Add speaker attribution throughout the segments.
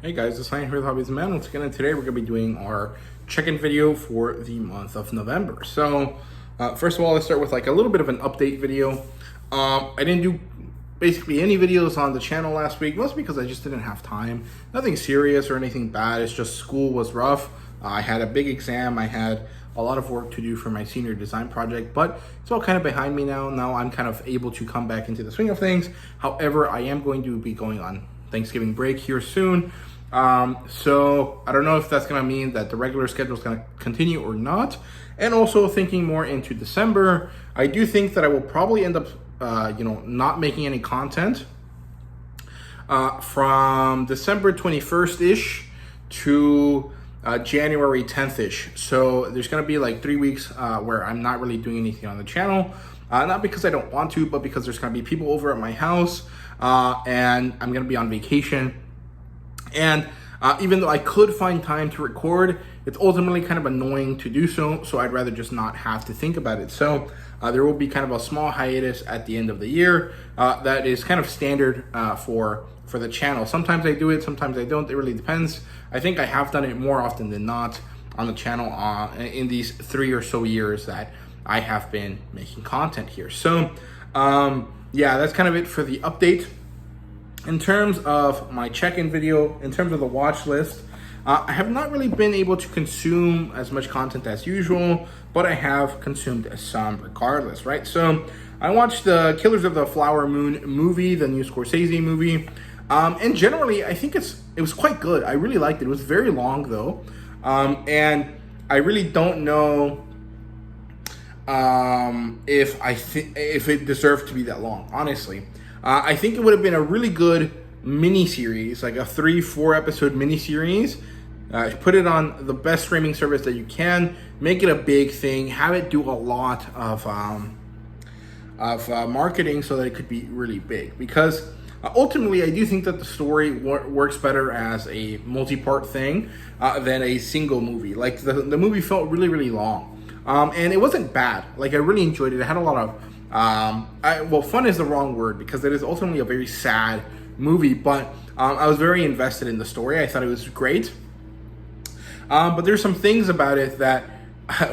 Speaker 1: Hey guys, it's Ryan here with HobbiesofaMan. Once again, and today we're going to be doing our check-in video for the month of November. So, first of all, let's start with like a little bit of an update video. I didn't do basically any videos on the channel last week, mostly because I just didn't have time. Nothing serious or anything bad, it's just school was rough. I had a big exam, I had a lot of work to do for my senior design project, but it's all kind of behind me now. Now I'm kind of able to come back into the swing of things. However, I am going to be going on Thanksgiving break here soon. So I don't know if that's going to mean that the regular schedule is going to continue or not. And also thinking more into December, I do think that I will probably end up, not making any content from December 21st-ish to January 10th-ish. So there's going to be like 3 weeks where I'm not really doing anything on the channel. Not because I don't want to, but because there's going to be people over at my house and I'm going to be on vacation. And even though I could find time to record, it's ultimately kind of annoying to do so, so I'd rather just not have to think about it. So there will be kind of a small hiatus at the end of the year that is kind of standard for the channel. Sometimes I do it, sometimes I don't. It really depends. I think I have done it more often than not on the channel in these 3 or so years that I have been making content here. So yeah, that's kind of it for the update. In terms of my check-in video, in terms of the watch list, I have not really been able to consume as much content as usual, but I have consumed some regardless, right? So I watched the Killers of the Flower Moon movie, the new Scorsese movie, and generally I think it was quite good. I really liked it. It was very long though, and I really don't know if it deserved to be that long, honestly. I think it would have been a really good mini-series, like a 3-4 episode mini-series. Put it on the best streaming service that you can, make it a big thing, have it do a lot of marketing so that it could be really big. Because ultimately, I do think that the story works better as a multi-part thing than a single movie. Like the movie felt really, really long. And it wasn't bad. Like I really enjoyed it. It had a lot of fun is the wrong word because it is ultimately a very sad movie, but I was very invested in the story. I thought it was great. But there's some things about it that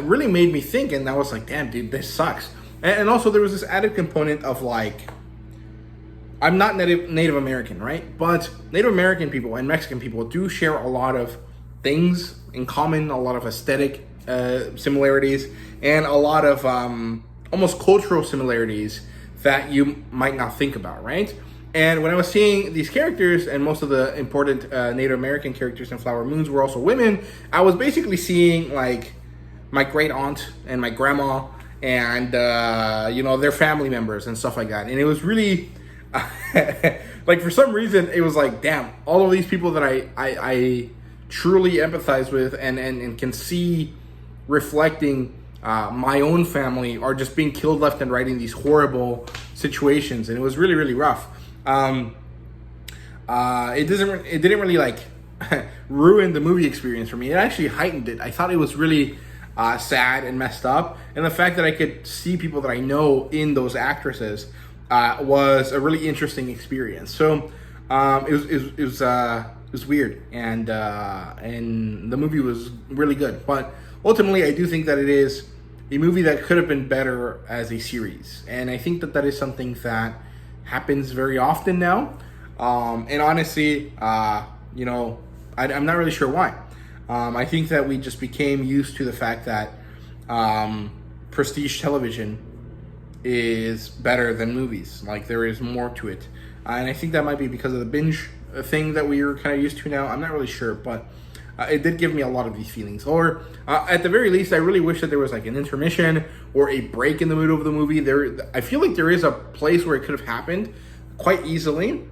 Speaker 1: really made me think, and I was like, damn, dude, this sucks. And also there was this added component of like, I'm not Native American, right? But Native American people and Mexican people do share a lot of things in common, a lot of aesthetic similarities, and a lot of almost cultural similarities that you might not think about, right? And when I was seeing these characters, and most of the important Native American characters in Flower Moons were also women, I was basically seeing like my great aunt and my grandma and their family members and stuff like that. And it was really like, for some reason it was like, damn, all of these people that I truly empathize with and can see reflecting my own family are just being killed left and right in these horrible situations, and it was really, really rough. It didn't really like ruin the movie experience for me. It actually heightened it. I thought it was really sad and messed up, and the fact that I could see people that I know in those actresses was a really interesting experience. So it was weird, and the movie was really good. But ultimately, I do think that it is a movie that could have been better as a series. And I think that is something that happens very often now. And honestly, I'm not really sure why. I think that we just became used to the fact that prestige television is better than movies. Like, there is more to it. And I think that might be because of the binge thing that we are kind of used to now. I'm not really sure, but it did give me a lot of these feelings. Or at the very least, I really wish that there was like an intermission or a break in the middle of the movie. I feel like there is a place where it could have happened quite easily,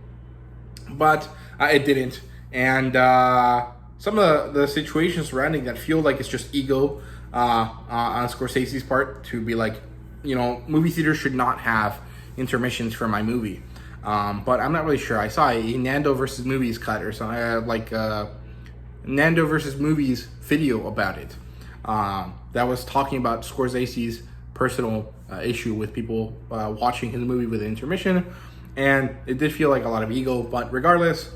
Speaker 1: but it didn't. And some of the situations surrounding that feel like it's just ego on Scorsese's part to be like, movie theaters should not have intermissions for my movie. But I'm not really sure. I saw a Nando versus Movies cut or something, Nando versus Movies video about it that was talking about Scorsese's personal issue with people watching his movie with an intermission, and it did feel like a lot of ego. But regardless,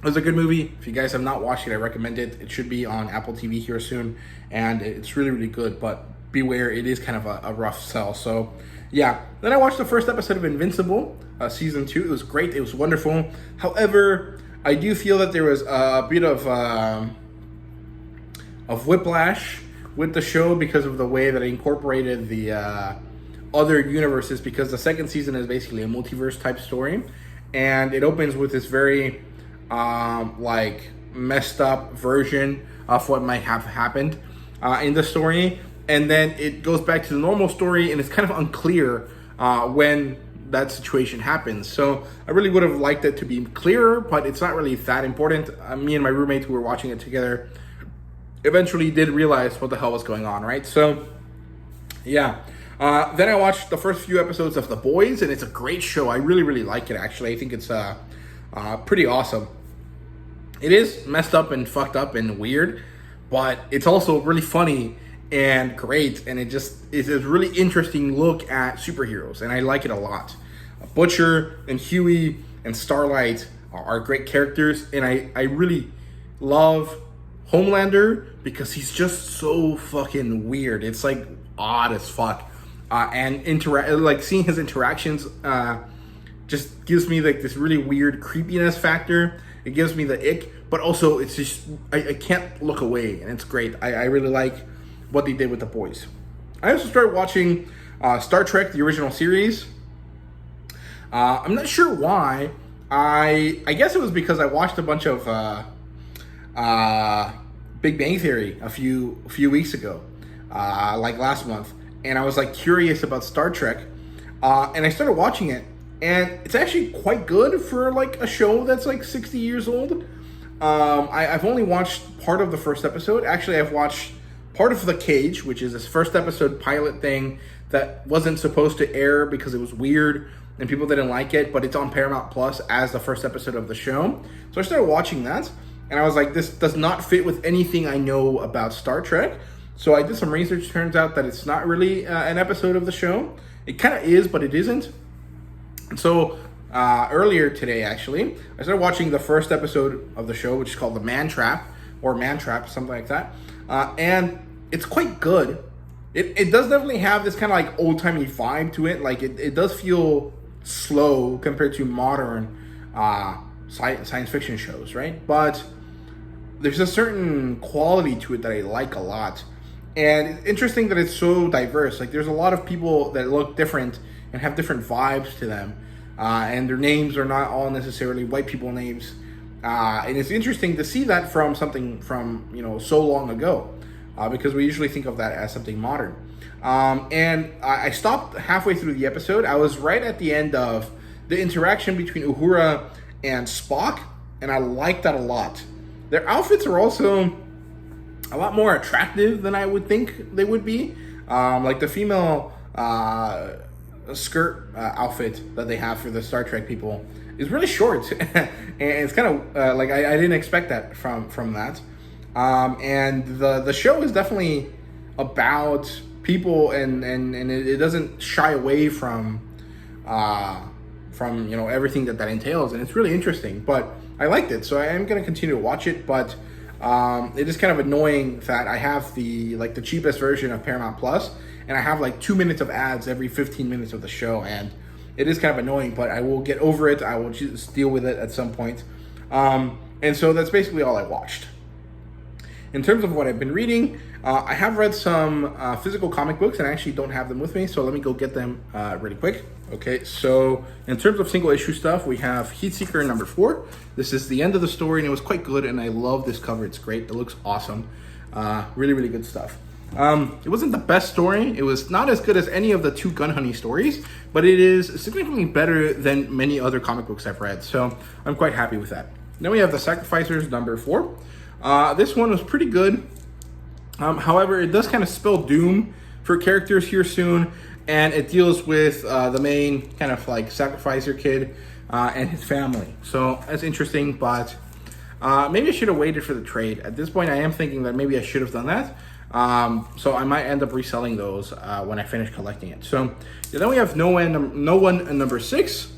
Speaker 1: It was a good movie. If you guys have not watched it, I recommend it. It should be on Apple TV here soon, and it's really, really good, but beware, it is kind of a rough sell. So, yeah. Then I watched the first episode of Invincible, season 2. It was great. It was wonderful. However, I do feel that there was a bit of whiplash with the show because of the way that I incorporated the other universes, because the second season is basically a multiverse type story, and it opens with this very like messed up version of what might have happened in the story, and then it goes back to the normal story, and it's kind of unclear when that situation happens. So I really would have liked it to be clearer, but it's not really that important. Me and my roommate who were watching it together eventually did realize what the hell was going on, right? So, yeah. Then I watched the first few episodes of The Boys, and it's a great show. I really, really like it, actually. I think it's pretty awesome. It is messed up and fucked up and weird, but it's also really funny and great, and it just is a really interesting look at superheroes, and I like it a lot. Butcher and Huey and Starlight are great characters, and I really love Homelander because he's just so fucking weird. It's like odd as fuck. And like seeing his interactions just gives me like this really weird creepiness factor. It gives me the ick, but also it's just I can't look away, and it's great. I really like what they did with The Boys. I also started watching Star Trek, the original series. I'm not sure why. I guess it was because I watched a bunch of Big Bang Theory a few weeks ago, like last month, and I was like curious about Star Trek, and I started watching it, and it's actually quite good for like a show that's like 60 years old. I've only watched part of the first episode. Actually, I've watched part of The Cage, which is this first episode pilot thing that wasn't supposed to air because it was weird and people didn't like it, but it's on Paramount Plus as the first episode of the show. So I started watching that, and I was like, this does not fit with anything I know about Star Trek. So I did some research. Turns out that it's not really an episode of the show. It kind of is, but it isn't. And so earlier today, actually, I started watching the first episode of the show, which is called The Man Trap, or Man Trap, something like that. And it's quite good. It does definitely have this kind of like old-timey vibe to it. Like it does feel slow compared to modern science fiction shows, right? But there's a certain quality to it that I like a lot. And it's interesting that it's so diverse. Like there's a lot of people that look different and have different vibes to them. And their names are not all necessarily white people names. And it's interesting to see that from something from, so long ago. Because we usually think of that as something modern. And I stopped halfway through the episode. I was right at the end of the interaction between Uhura and Spock, and I liked that a lot. Their outfits are also a lot more attractive than I would think they would be. Like the female skirt outfit that they have for the Star Trek people is really short. And it's kind of like I didn't expect that from that. And the show is definitely about people, and it doesn't shy away from everything that entails, and it's really interesting. But I liked it, so I am going to continue to watch it. But it is kind of annoying that I have the cheapest version of Paramount Plus, and I have like 2 minutes of ads every 15 minutes of the show, and it is kind of annoying. But I will get over it. I will just deal with it at some point. And so that's basically all I watched. In terms of what I've been reading, I have read some physical comic books, and I actually don't have them with me, so let me go get them really quick. Okay, so in terms of single issue stuff, we have Heatseeker number 4. This is the end of the story, and it was quite good, and I love this cover. It's great. It looks awesome. Really, really good stuff. It wasn't the best story. It was not as good as any of the 2 Gun Honey stories, but it is significantly better than many other comic books I've read, so I'm quite happy with that. Then we have The Sacrificers number 4. This one was pretty good. However, it does kind of spell doom for characters here soon, and it deals with the main kind of like sacrificer kid and his family. So that's interesting, but maybe I should have waited for the trade. At this point, I am thinking that maybe I should have done that. So I might end up reselling those when I finish collecting it. So then we have No One number 6.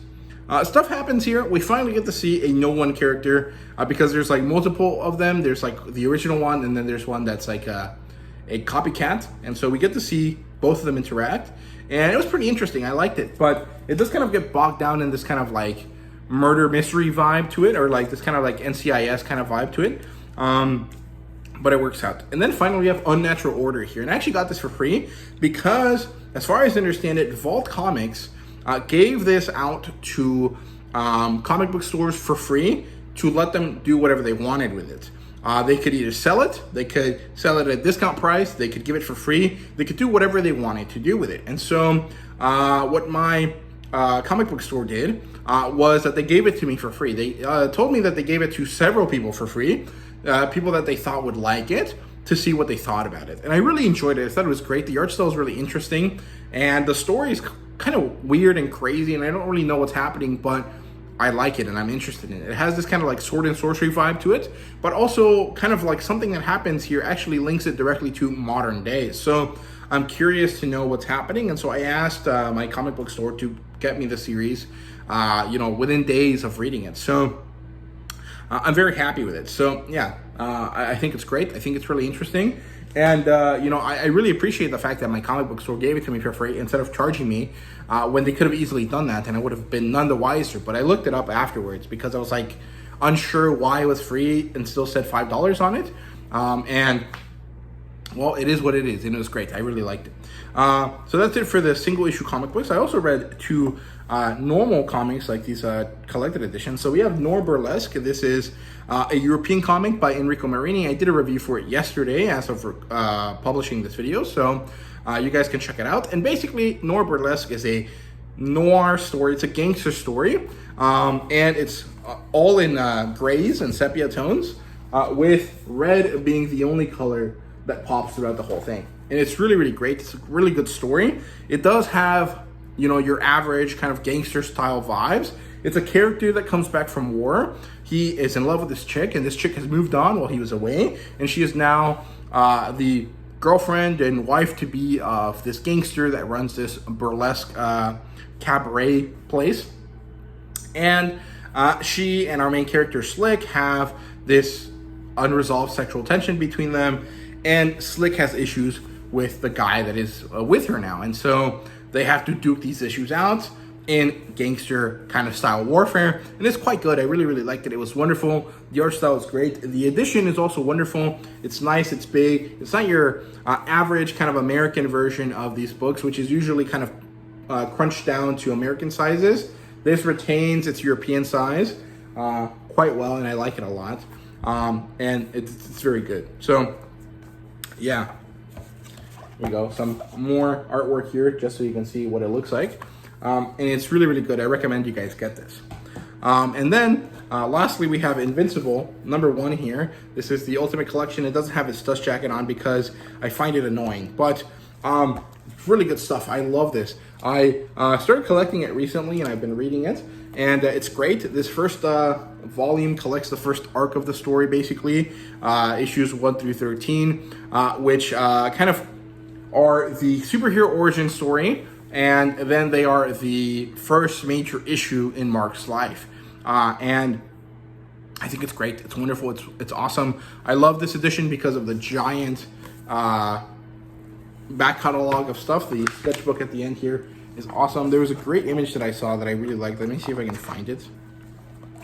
Speaker 1: stuff happens here. We finally get to see a no one character because there's like multiple of them. There's like the original one, and then there's one that's like a copycat. And so we get to see both of them interact. And it was pretty interesting. I liked it. But it does kind of get bogged down in this kind of like murder mystery vibe to it, or like this kind of like NCIS kind of vibe to it. But it works out. And then finally we have Unnatural Order here. And I actually got this for free because, as far as I understand it, Vault Comics gave this out to comic book stores for free to let them do whatever they wanted with it. They could either sell it, they could sell it at a discount price, they could give it for free, they could do whatever they wanted to do with it. And so what my comic book store did was that they gave it to me for free. They told me that they gave it to several people for free, people that they thought would like it, to see what they thought about it. And I really enjoyed it. I thought it was great. The art style is really interesting, and the story is kind of weird and crazy, and I don't really know what's happening, but I like it and I'm interested in it. It has this kind of like sword and sorcery vibe to it, but also kind of like something that happens here actually links it directly to modern days. So I'm curious to know what's happening, and so I asked my comic book store to get me the series, within days of reading it. So I'm very happy with it. So yeah, I think it's great. I think it's really interesting. And, I really appreciate the fact that my comic book store gave it to me for free instead of charging me when they could have easily done that, and I would have been none the wiser. But I looked it up afterwards because I was like unsure why it was free and still said $5 on it. Well, it is what it is, and it was great. I really liked it. So that's it for the single issue comic books. I also read 2 normal comics, like these collected editions. So we have Nor Burlesque. This is a European comic by Enrico Marini. I did a review for it yesterday as of publishing this video, so you guys can check it out. And basically, Nor Burlesque is a noir story. It's a gangster story, and it's all in grays and sepia tones, with red being the only color that pops throughout the whole thing. And it's really, really great. It's a really good story. It does have, your average kind of gangster style vibes. It's a character that comes back from war. He is in love with this chick, and this chick has moved on while he was away, and she is now the girlfriend and wife to be of this gangster that runs this burlesque cabaret place. And she and our main character Slick have this unresolved sexual tension between them, and Slick has issues with the guy that is with her now, and so they have to duke these issues out in gangster kind of style warfare, and it's quite good. I really, really liked it. It was wonderful. The art style is great. The edition is also wonderful. It's nice. It's big. It's not your average kind of American version of these books, which is usually kind of crunched down to American sizes. This retains its European size quite well, and I like it a lot. And it's very good. So yeah, here we go. Some more artwork here just so you can see what it looks like. And it's really, really good. I recommend you guys get this. And then lastly, we have Invincible #1 here. This is the Ultimate Collection. It doesn't have its dust jacket on because I find it annoying, but really good stuff. I love this. I started collecting it recently, and I've been reading it, and it's great. This first volume collects the first arc of the story, basically, issues 1 through 13, which kind of are the superhero origin story, and then they are the first major issue in Mark's life. And I think it's great. It's wonderful. It's awesome. I love this edition because of the giant back catalog of stuff. The sketchbook at the end here is awesome. There was a great image that I saw that I really liked. Let me see if I can find it.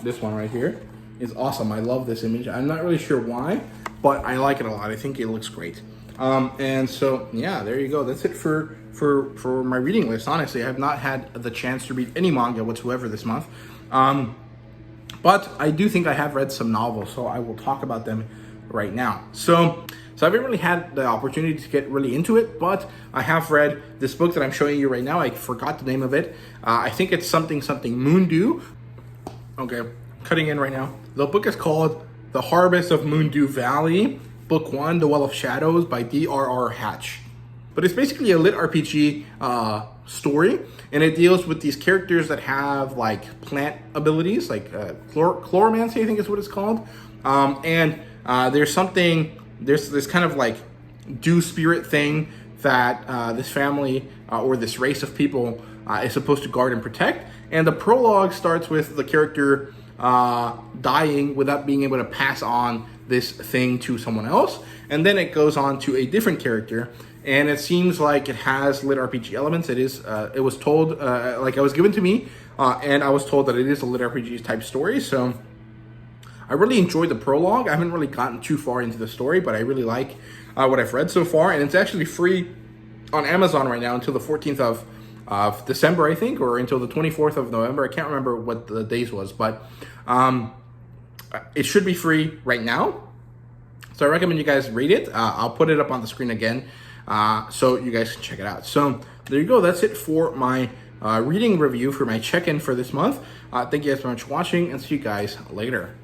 Speaker 1: This one right here is awesome. I love this image. I'm not really sure why, but I like it a lot. I think it looks great. And so, yeah, there you go. That's it for my reading list. Honestly, I have not had the chance to read any manga whatsoever this month. But I do think I have read some novels, so I will talk about them right now. So I haven't really had the opportunity to get really into it, but I have read this book that I'm showing you right now. I forgot the name of it. I think it's something Moondew. Okay, cutting in right now. The book is called The Harvest of Moondew Valley, Book 1, The Well of Shadows by D.R.R. Hatch. But it's basically a lit RPG story, and it deals with these characters that have like plant abilities, like chloromancy, I think is what it's called. And there's this kind of like dew spirit thing that this family or this race of people is supposed to guard and protect. And the prologue starts with the character dying without being able to pass on this thing to someone else. And then it goes on to a different character. And it seems like it has lit RPG elements. It was told, like it was given to me, and I was told that it is a lit RPG type story. So I really enjoyed the prologue. I haven't really gotten too far into the story, but I really like what I've read so far. And it's actually free on Amazon right now until the 14th of December, I think, or until the 24th of November. I can't remember what the days was, but it should be free right now. So I recommend you guys read it. I'll put it up on the screen again so you guys can check it out. So there you go. That's it for my reading review for my check-in for this month. Thank you guys so much for watching, and see you guys later.